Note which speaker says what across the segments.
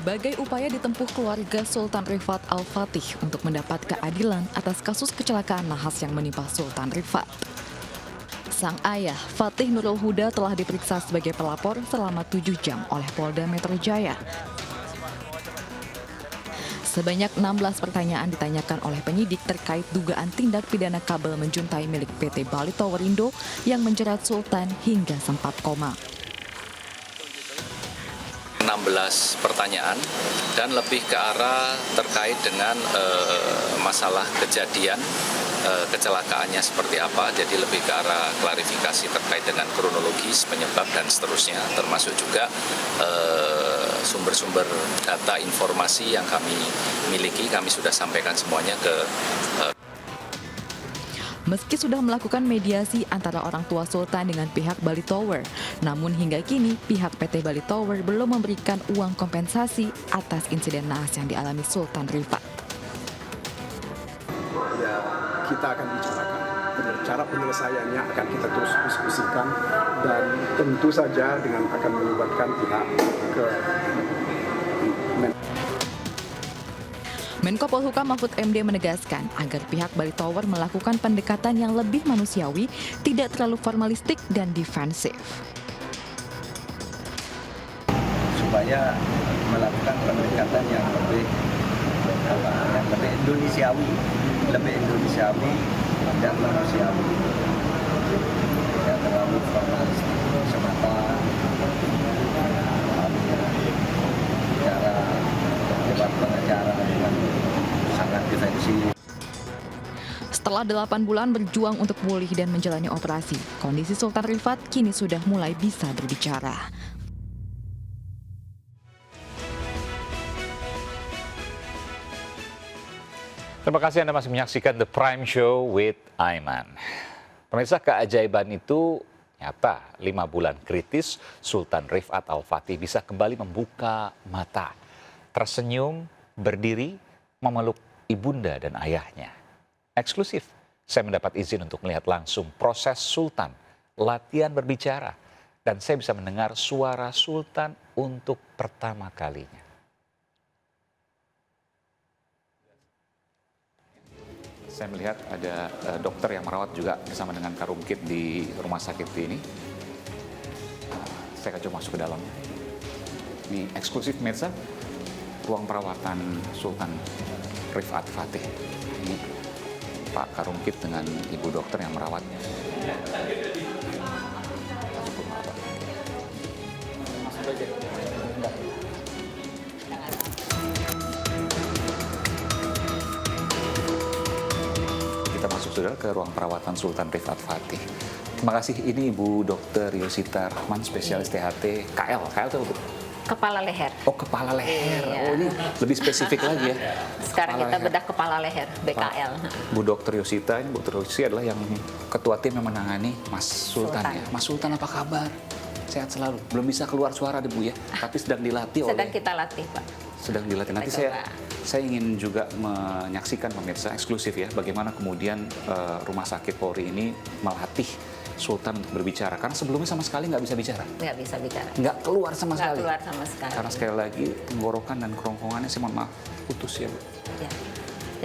Speaker 1: Berbagai upaya ditempuh keluarga Sultan Rifat Al-Fatih untuk mendapat keadilan atas kasus kecelakaan nahas yang menimpa Sultan Rifat. Sang ayah, Fatih Nurul Huda, telah diperiksa sebagai pelapor selama 7 jam oleh Polda Metro Jaya. Sebanyak 16 pertanyaan ditanyakan oleh penyidik terkait dugaan tindak pidana kabel menjuntai milik PT Bali Towerindo yang menjerat Sultan hingga sempat koma.
Speaker 2: 16 pertanyaan dan lebih ke arah terkait dengan masalah kejadian kecelakaannya seperti apa, jadi lebih ke arah klarifikasi terkait dengan kronologis, penyebab dan seterusnya, termasuk juga sumber-sumber data informasi yang kami miliki, kami sudah sampaikan semuanya ke
Speaker 1: Meski sudah melakukan mediasi antara orang tua Sultan dengan pihak Bali Tower, namun hingga kini pihak PT Bali Tower belum memberikan uang kompensasi atas insiden naas yang dialami Sultan Rifat.
Speaker 3: Ya, kita akan bicarakan. Cara penyelesaiannya akan kita terus diskusikan dan tentu saja dengan akan melibatkan pihak ke
Speaker 1: Menko Polhukam Mahfud MD menegaskan agar pihak Bali Tower melakukan pendekatan yang lebih manusiawi, tidak terlalu formalistik dan defensif.
Speaker 4: Supaya melakukan pendekatan yang lebih Indonesiawi dan manusiawi, tidak terlalu formalistik semata. Cara debat pengacara dengan sangat defensif.
Speaker 1: Setelah 8 bulan berjuang untuk pulih dan menjalani operasi, kondisi Sultan Rifat kini sudah mulai bisa berbicara.
Speaker 5: Terima kasih Anda masih menyaksikan The Prime Show with Aiman. Pemirsa, keajaiban itu nyata. 5 bulan kritis, Sultan Rifat Al-Fatih bisa kembali membuka mata, tersenyum, berdiri, memeluk ibunda dan ayahnya. Eksklusif, saya mendapat izin untuk melihat langsung proses Sultan latihan berbicara, dan saya bisa mendengar suara Sultan untuk pertama kalinya. Saya melihat ada dokter yang merawat juga bersama dengan Karungkit di rumah sakit ini. Saya akan coba masuk ke dalam. Ini eksklusif pemirsa, ruang perawatan Sultan Rifat Fatih. Ini Pak Karungkit dengan ibu dokter yang merawatnya. Kita masuk saudara ke ruang perawatan Sultan Rifat Fatih. Terima kasih, ini Ibu Dr. Yosita Rahman, spesialis THT KL. KL itu apa?
Speaker 6: Kepala leher.
Speaker 5: Oh, kepala leher.
Speaker 6: Iya.
Speaker 5: Oh, ini lebih spesifik lagi ya.
Speaker 6: Sekarang
Speaker 5: Kepala
Speaker 6: kita
Speaker 5: leher.
Speaker 6: bedah kepala leher, BKL.
Speaker 5: Bu Dr. Yosita, ini Bu Dr. Yosita adalah yang ketua tim yang menangani Mas Sultan ya. Mas Sultan apa kabar? Sehat selalu. Belum bisa keluar suara deh Bu ya, tapi sedang dilatih
Speaker 6: Sedang
Speaker 5: oleh...
Speaker 6: kita latih, Pak.
Speaker 5: Sedang dilatih. Nanti saya ingin juga menyaksikan pemirsa eksklusif ya, bagaimana kemudian Rumah Sakit Polri ini melatih Sultan untuk berbicara, karena sebelumnya sama sekali nggak bisa bicara.
Speaker 6: Nggak bisa bicara.
Speaker 5: Nggak keluar sama
Speaker 6: Nggak
Speaker 5: sekali.
Speaker 6: keluar sama sekali.
Speaker 5: Karena sekali lagi tenggorokan dan kerongkongannya, saya mohon maaf, putus ya Bu.
Speaker 6: Ya.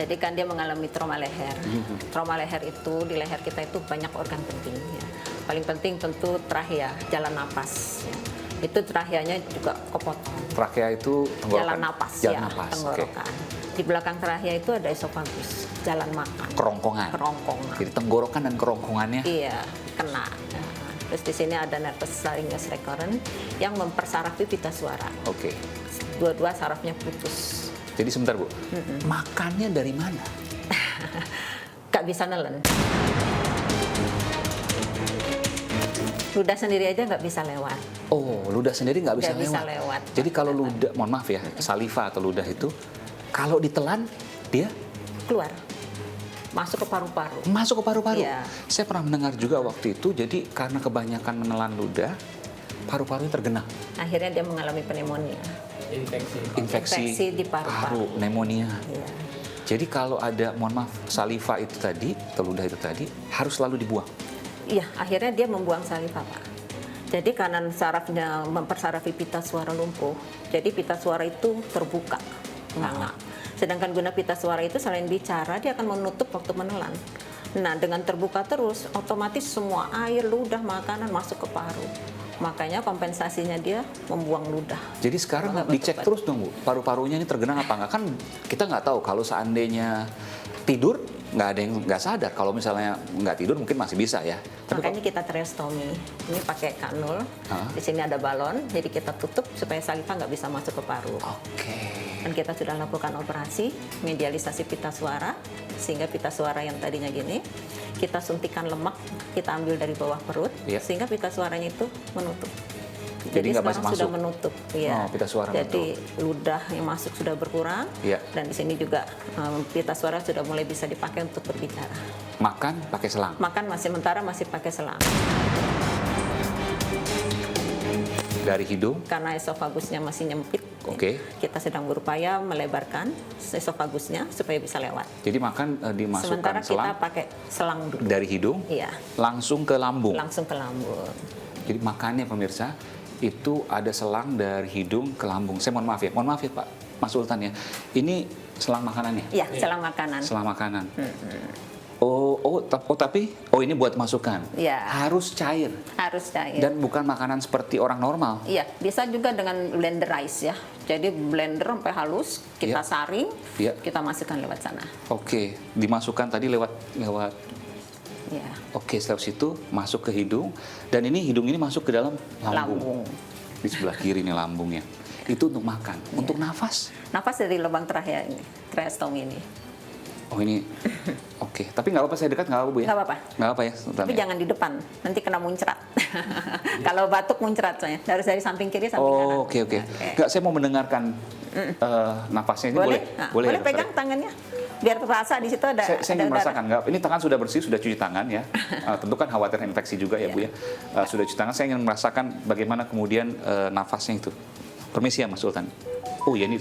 Speaker 6: Jadi kan dia mengalami trauma leher. Trauma leher itu, di leher kita itu banyak organ penting. Ya. Paling penting tentu trachea, jalan napas. Ya. Itu tracheanya juga kepotong.
Speaker 5: Trachea itu tenggorokan.
Speaker 6: Jalan napas,
Speaker 5: Jalan
Speaker 6: ya,
Speaker 5: napas.
Speaker 6: tenggorokan. Di belakang trachea itu ada esofagus, jalan makan.
Speaker 5: Kerongkongan.
Speaker 6: Kerongkongan.
Speaker 5: Jadi tenggorokan dan kerongkongannya.
Speaker 6: Iya, kena. Nah, terus di sini ada nervus laryngeus recurrent yang mempersarafi pita suara.
Speaker 5: Oke.
Speaker 6: Dua-dua sarafnya putus.
Speaker 5: Jadi sebentar Bu, makannya dari mana?
Speaker 6: Gak bisa nelen. Ludah sendiri aja nggak bisa lewat.
Speaker 5: Oh, ludah sendiri nggak bisa,
Speaker 6: Nggak bisa lewat.
Speaker 5: Jadi kalau ludah, mohon maaf ya, saliva atau ludah itu, kalau ditelan, dia
Speaker 6: Keluar. Masuk ke paru-paru.
Speaker 5: masuk ke paru-paru.
Speaker 6: Iya.
Speaker 5: Saya pernah mendengar juga waktu itu, jadi karena kebanyakan menelan ludah, paru-parunya tergenang.
Speaker 6: Akhirnya dia mengalami pneumonia.
Speaker 5: Infeksi
Speaker 6: di paru-paru.
Speaker 5: pneumonia.
Speaker 6: Iya.
Speaker 5: Jadi kalau ada, mohon maaf, saliva itu tadi, atau ludah itu tadi, harus selalu dibuang.
Speaker 6: Iya, akhirnya dia membuang saliva, Pak. Jadi karena sarafnya mempersarafi pita suara lumpuh, jadi pita suara itu terbuka, nganga. Sedangkan guna pita suara itu selain bicara, dia akan menutup waktu menelan. Nah, dengan terbuka terus, otomatis semua air, ludah, makanan masuk ke paru. Makanya kompensasinya dia membuang ludah.
Speaker 5: Jadi sekarang
Speaker 6: Nggak
Speaker 5: dicek
Speaker 6: betul-betul.
Speaker 5: terus dong Bu, paru-parunya ini tergenang apa enggak? Kan kita nggak tahu kalau seandainya tidur, nggak ada yang nggak sadar. Kalau misalnya nggak tidur mungkin masih bisa ya. Tapi
Speaker 6: Makanya kita tracheostomy. Ini pakai kanul,
Speaker 5: Hah?
Speaker 6: di sini ada balon, jadi kita tutup supaya saliva nggak bisa masuk ke paru.
Speaker 5: Oke.
Speaker 6: Dan kita sudah lakukan operasi medialisasi pita suara, sehingga pita suara yang tadinya gini, kita suntikan lemak, kita ambil dari bawah perut,
Speaker 5: Iya.
Speaker 6: sehingga pita suaranya itu menutup.
Speaker 5: Jadi nggak
Speaker 6: sekarang
Speaker 5: masuk.
Speaker 6: sudah menutup, ya.
Speaker 5: Oh, pita suara
Speaker 6: Jadi ludah yang masuk sudah berkurang,
Speaker 5: Iya.
Speaker 6: dan di sini juga pita suara sudah mulai bisa dipakai untuk berbicara.
Speaker 5: Makan pakai selang.
Speaker 6: Makan sementara masih pakai selang,
Speaker 5: Dari hidung.
Speaker 6: karena esofagusnya masih nyempit.
Speaker 5: Oke.
Speaker 6: Kita sedang berupaya melebarkan esofagusnya supaya bisa lewat.
Speaker 5: Jadi makan dimasukkan
Speaker 6: Sementara kita
Speaker 5: selang
Speaker 6: pakai selang dulu.
Speaker 5: dari hidung
Speaker 6: Iya,
Speaker 5: langsung ke lambung.
Speaker 6: langsung ke lambung.
Speaker 5: Jadi makannya pemirsa itu ada selang dari hidung ke lambung. Saya mohon maaf ya Pak Mas Sultan ya. Ini selang makanannya.
Speaker 6: Iya, selang makanan.
Speaker 5: Selang makanan. Tapi ini buat masukan.
Speaker 6: Iya.
Speaker 5: Harus cair
Speaker 6: Harus cair.
Speaker 5: dan bukan makanan seperti orang normal.
Speaker 6: Iya, bisa juga dengan blenderize ya. Jadi blender sampai halus, kita
Speaker 5: Iya.
Speaker 6: saring,
Speaker 5: Iya.
Speaker 6: kita masukkan lewat sana.
Speaker 5: Oke, dimasukkan tadi lewat.
Speaker 6: Iya.
Speaker 5: Oke, setelah itu masuk ke hidung dan hidung ini masuk ke dalam lambung.
Speaker 6: Lambung.
Speaker 5: Di sebelah kiri nih lambungnya. Itu untuk makan. Untuk nafas.
Speaker 6: Nafas dari lubang trachea ini, tracheostomy ini.
Speaker 5: Oh ini, oke. Tapi nggak apa-apa saya dekat nggak apa-apa Bu ya?
Speaker 6: Nggak apa-apa.
Speaker 5: Nggak apa ya? Sultan,
Speaker 6: Tapi
Speaker 5: ya?
Speaker 6: jangan di depan, nanti kena muncrat. Kalau batuk muncrat soalnya, harus dari samping kiri samping kanan.
Speaker 5: Oh oke. Nggak, saya mau mendengarkan nafasnya ini boleh?
Speaker 6: Nah,
Speaker 5: Boleh ya,
Speaker 6: pegang tangannya, biar terasa di situ ada.
Speaker 5: Saya
Speaker 6: ada
Speaker 5: ingin
Speaker 6: udara.
Speaker 5: merasakan, nggak, ini tangan sudah bersih, sudah cuci tangan ya. Tentu kan khawatir infeksi juga ya Bu ya. Sudah cuci tangan, saya ingin merasakan bagaimana kemudian nafasnya itu. Permisi ya Mas Sultan. Oh ya ini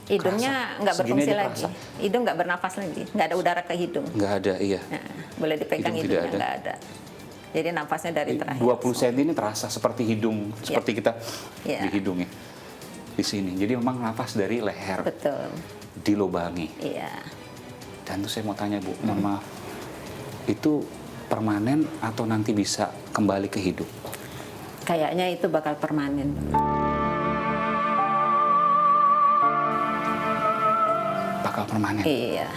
Speaker 6: Hidungnya
Speaker 5: kerasa.
Speaker 6: nggak
Speaker 5: Segini
Speaker 6: berfungsi
Speaker 5: aja
Speaker 6: lagi.
Speaker 5: kerasa.
Speaker 6: Hidung nggak bernafas lagi, nggak ada udara ke hidung.
Speaker 5: nggak ada, iya.
Speaker 6: Nah, boleh dipegang
Speaker 5: Hidung tidak
Speaker 6: hidungnya, nggak ada. Jadi nafasnya dari terakhir.
Speaker 5: 20 cm ini terasa seperti hidung, seperti kita
Speaker 6: Iya.
Speaker 5: di hidung ya. Di sini. Jadi memang nafas dari leher
Speaker 6: Betul.
Speaker 5: dilubangi.
Speaker 6: Iya.
Speaker 5: Dan tuh saya mau tanya Bu, mohon maaf. Itu permanen atau nanti bisa kembali ke hidup?
Speaker 6: Kayaknya itu bakal permanen.
Speaker 5: Bakal permanen.
Speaker 6: Iya.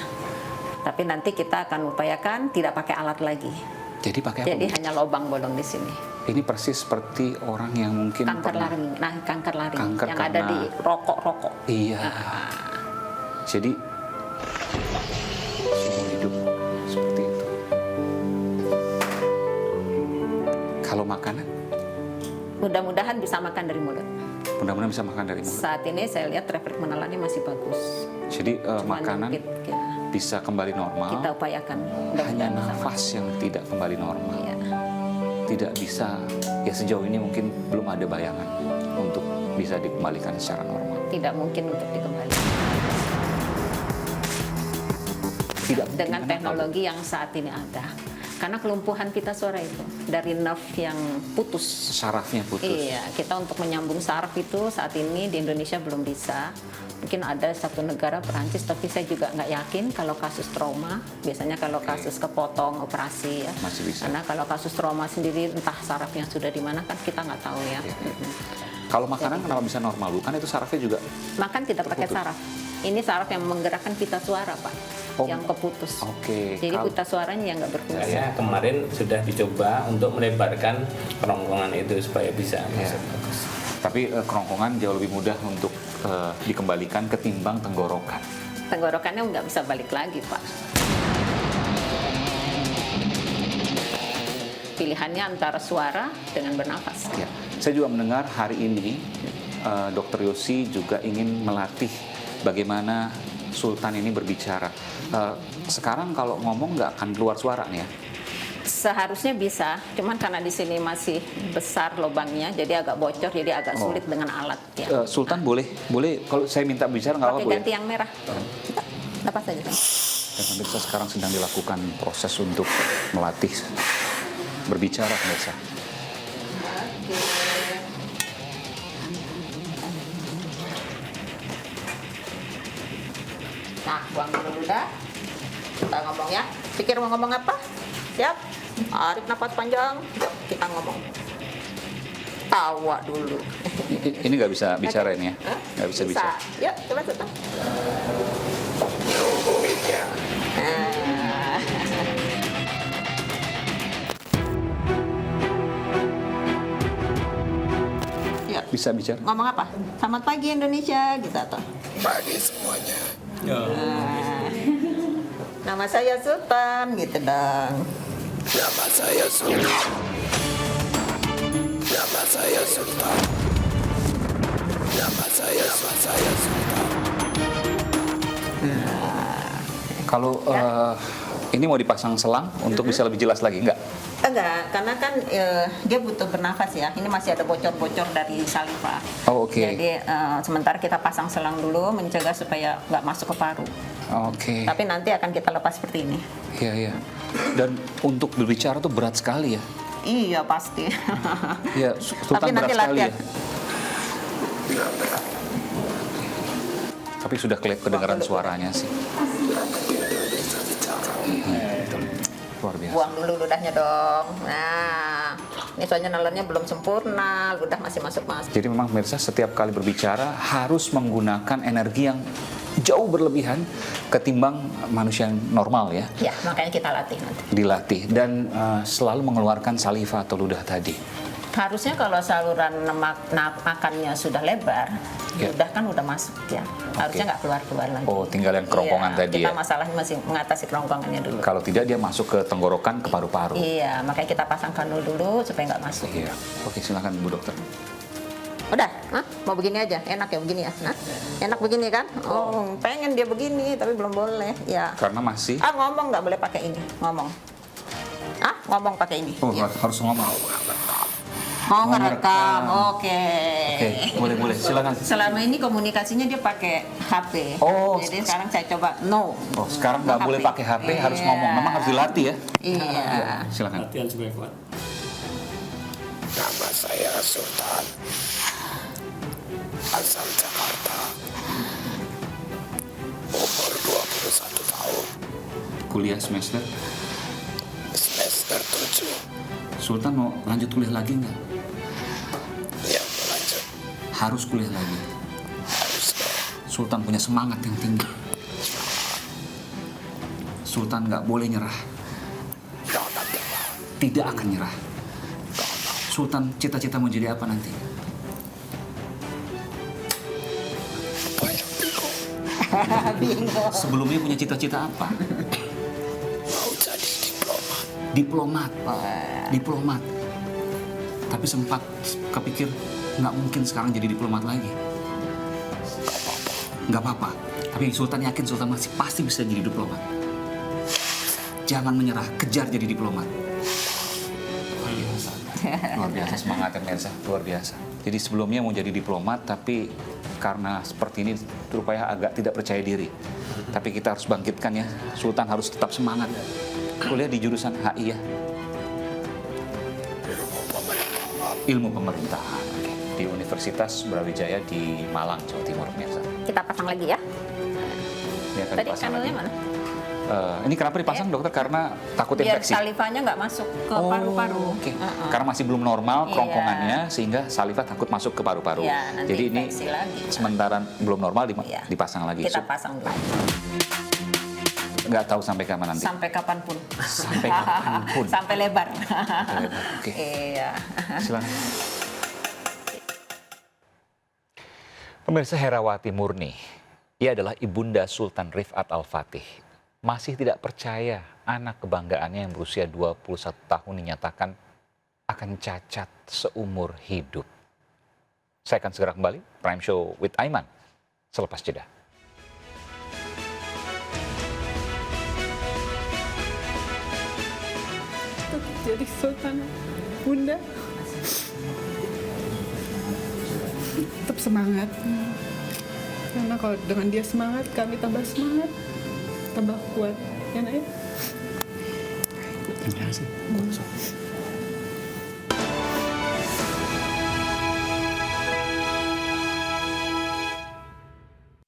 Speaker 6: Tapi nanti kita akan upayakan tidak pakai alat lagi.
Speaker 5: Jadi pakai apa?
Speaker 6: Jadi
Speaker 5: Bu?
Speaker 6: hanya lubang bolong di sini.
Speaker 5: Ini persis seperti orang yang mungkin
Speaker 6: Kanker
Speaker 5: pernah-
Speaker 6: laring. Nah, kanker laring
Speaker 5: Kanker
Speaker 6: yang ada
Speaker 5: karena-
Speaker 6: di rokok-rokok.
Speaker 5: Iya. Jadi seumur hidup seperti itu. Kalau makanan,
Speaker 6: Mudah-mudahan bisa makan dari mulut.
Speaker 5: mudah-mudahan bisa makan dari mulut.
Speaker 6: Saat ini saya lihat refleks menelannya masih bagus.
Speaker 5: Jadi
Speaker 6: Cuma
Speaker 5: makanan
Speaker 6: nyempit, ya.
Speaker 5: bisa kembali normal.
Speaker 6: Kita upayakan.
Speaker 5: Hanya
Speaker 6: Mudah-mudahan bisa
Speaker 5: nafas yang tidak kembali normal.
Speaker 6: makan. Iya.
Speaker 5: Tidak bisa, ya sejauh ini mungkin belum ada bayangan untuk bisa dikembalikan secara normal.
Speaker 6: Tidak mungkin untuk dikembalikan.
Speaker 5: Tidak
Speaker 6: Dengan
Speaker 5: mungkin,
Speaker 6: teknologi yang saat ini ada. Karena kelumpuhan pita suara itu dari nerve yang putus.
Speaker 5: sarafnya putus.
Speaker 6: Iya, kita untuk menyambung saraf itu saat ini di Indonesia belum bisa. Mungkin ada satu negara Perancis, tapi saya juga nggak yakin kalau kasus trauma. Biasanya kalau kasus kepotong operasi ya.
Speaker 5: Masih bisa.
Speaker 6: Karena kalau kasus trauma sendiri entah sarafnya sudah di mana kan kita nggak tahu ya.
Speaker 5: Iya. Kalau makanan kenapa bisa normal Bu? Kan itu sarafnya juga.
Speaker 6: Makan tidak pakai
Speaker 5: Terputus.
Speaker 6: saraf. Ini saraf yang menggerakkan pita suara Pak,
Speaker 5: Oh.
Speaker 6: yang keputus.
Speaker 5: Oke.
Speaker 6: Jadi
Speaker 5: Kalau-
Speaker 6: pita suaranya yang nggak berfungsi.
Speaker 7: Saya kemarin sudah dicoba untuk melebarkan kerongkongan itu supaya bisa masuk.
Speaker 5: Tapi kerongkongan jauh lebih mudah untuk dikembalikan ketimbang tenggorokan.
Speaker 6: Tenggorokannya nggak bisa balik lagi Pak. Pilihannya antara suara dengan bernafas.
Speaker 5: Ya. Saya juga mendengar hari ini Dr. Yosi juga ingin melatih bagaimana Sultan ini berbicara. Sekarang kalau ngomong nggak akan keluar suara nih ya?
Speaker 6: Seharusnya bisa, cuman karena di sini masih besar lubangnya, jadi agak bocor, jadi agak sulit dengan alat. Ya.
Speaker 5: Sultan boleh kalau saya minta bicara nggak
Speaker 6: Pakai
Speaker 5: apa-apa
Speaker 6: ganti
Speaker 5: ya?
Speaker 6: yang merah. Kita lepas saja.
Speaker 5: Dan pemirsa sekarang sedang dilakukan proses untuk melatih berbicara pemirsa.
Speaker 6: Nah, buang dulu ludah. Kita ngomong ya. Pikir mau ngomong apa? Siap? Tarik nafas panjang. Yuk, kita ngomong. Tawa dulu.
Speaker 5: Ini nggak bisa bicara ini ya?
Speaker 6: Hah?
Speaker 5: Nggak bisa bicara.
Speaker 6: Yuk, coba coba. Nah. Yuk,
Speaker 5: Bisa bicara?
Speaker 6: ngomong apa? Selamat pagi Indonesia, gitu atau?
Speaker 3: Pagi semuanya.
Speaker 6: Nah. Nama saya Sultan, gitu dong.
Speaker 3: Nama saya Sultan. Nama saya Sultan. Nama saya Sultan.
Speaker 5: Kalau ini mau dipasang selang untuk bisa lebih jelas lagi, nggak?
Speaker 6: Enggak, karena kan dia butuh bernafas ya. Ini masih ada bocor-bocor dari saliva.
Speaker 5: Oh, oke.
Speaker 6: Jadi sementara kita pasang selang dulu mencegah supaya nggak masuk ke paru.
Speaker 5: Oke.
Speaker 6: Tapi nanti akan kita lepas seperti ini.
Speaker 5: Iya, iya. Dan untuk berbicara tuh berat sekali ya.
Speaker 6: Iya pasti.
Speaker 5: Iya, Sultan
Speaker 6: Tapi nanti
Speaker 5: berat sekali
Speaker 6: latihan.
Speaker 5: ya. Tapi sudah kedengaran suaranya sih. Luar biasa.
Speaker 6: Buang dulu ludahnya dong. Nah, ini soalnya nalarnya belum sempurna, ludah masih masuk-masuk.
Speaker 5: Jadi memang pemirsa setiap kali berbicara harus menggunakan energi yang jauh berlebihan ketimbang manusia yang normal ya.
Speaker 6: Ya, makanya kita latih nanti.
Speaker 5: Dilatih dan selalu mengeluarkan saliva atau ludah tadi.
Speaker 6: Harusnya kalau saluran makannya sudah lebar,
Speaker 5: Ya.
Speaker 6: ludah kan udah masuk ya. Harusnya nggak keluar-keluar lagi.
Speaker 5: Oh, tinggal yang kerongkongan
Speaker 6: Iya,
Speaker 5: tadi
Speaker 6: kita
Speaker 5: ya.
Speaker 6: masalahnya masih mengatasi kerongkongannya dulu.
Speaker 5: Kalau tidak dia masuk ke tenggorokan, ke paru-paru.
Speaker 6: Iya, makanya kita pasang kanul dulu supaya nggak masuk.
Speaker 5: Iya. Oke, silakan Bu Dokter.
Speaker 6: Udah, hah? Mau begini aja, enak ya begini ya? Hah? Enak begini kan? Oh, pengen dia begini tapi belum boleh. Ya.
Speaker 5: Karena masih
Speaker 6: Ngomong nggak boleh pakai ini, ngomong. Ngomong pakai ini.
Speaker 5: Oh,
Speaker 6: Iya.
Speaker 5: harus ngomong.
Speaker 6: Mau
Speaker 5: Mau
Speaker 6: ngerekam,
Speaker 5: ngerekam.
Speaker 6: oke.
Speaker 5: Boleh, silakan.
Speaker 6: Selama ini komunikasinya dia pakai HP.
Speaker 5: Oh,
Speaker 6: Jadi sekarang saya coba no.
Speaker 5: Oh, sekarang nggak boleh pakai HP, harus ngomong. Memang harus dilatih ya.
Speaker 6: Iya.
Speaker 5: Silakan.
Speaker 7: Latihan supaya kuat.
Speaker 3: Nama saya Sultan. Asal Jakarta. Umur 21 tahun.
Speaker 5: Kuliah semester.
Speaker 3: Semester 7.
Speaker 5: Sultan mau lanjut kuliah lagi nggak?
Speaker 3: Ya, lanjut.
Speaker 5: Harus kuliah lagi.
Speaker 3: Harus
Speaker 5: Sultan punya semangat yang tinggi. Sultan nggak boleh nyerah. Tidak akan nyerah. Sultan cita-cita mau jadi apa nanti?
Speaker 3: banyak bingung.
Speaker 6: Bingung.
Speaker 5: Sebelumnya punya cita-cita apa?
Speaker 3: Mau jadi diplomat.
Speaker 5: Diplomat. Diplomat. Tapi sempat kepikir nggak mungkin sekarang jadi diplomat lagi. Nggak apa-apa. Tapi Sultan yakin Sultan masih pasti bisa jadi diplomat. Jangan menyerah, kejar jadi diplomat. Luar biasa. Luar biasa semangatnya Mirza, luar biasa. Jadi sebelumnya mau jadi diplomat, tapi karena seperti ini rupanya agak tidak percaya diri. Tapi kita harus bangkitkan ya, Sultan harus tetap semangat. Kuliah di jurusan HI ya? Ilmu pemerintahan. Oke. Di Universitas Brawijaya di Malang, Jawa Timur, Mirza.
Speaker 6: Kita pasang lagi ya.
Speaker 5: Ini akan
Speaker 6: Tadi
Speaker 5: dipasang
Speaker 6: kanulnya
Speaker 5: lagi.
Speaker 6: mana?
Speaker 5: Ini kenapa dipasang dokter? Karena takut
Speaker 6: Biar
Speaker 5: infeksi.
Speaker 6: salivanya nggak masuk ke
Speaker 5: Oh,
Speaker 6: paru-paru.
Speaker 5: oke. Karena masih belum normal
Speaker 6: Iya.
Speaker 5: kerongkongannya sehingga saliva takut masuk ke paru-paru.
Speaker 6: Iya, nanti
Speaker 5: Jadi ini
Speaker 6: infeksi lagi.
Speaker 5: sementara belum normal
Speaker 6: Iya.
Speaker 5: dipasang lagi.
Speaker 6: Kita pasang dulu.
Speaker 5: Nggak tahu sampai kapan nanti.
Speaker 6: Sampai kapanpun.
Speaker 5: Sampai kapanpun.
Speaker 6: Sampai lebar.
Speaker 5: Oke.
Speaker 6: Iya.
Speaker 5: Silakan. Pemirsa, Herawati Murni, ia adalah ibunda Sultan Rifat Al-Fatih. Masih tidak percaya anak kebanggaannya yang berusia 21 tahun dinyatakan akan cacat seumur hidup. Saya akan segera kembali, Prime Show with Aiman, selepas jeda.
Speaker 8: Jadi Sultan, Bunda tetap semangat, karena kalau dengan dia semangat kami tambah semangat, tambah kuat ya nak ya.
Speaker 5: Terima kasih.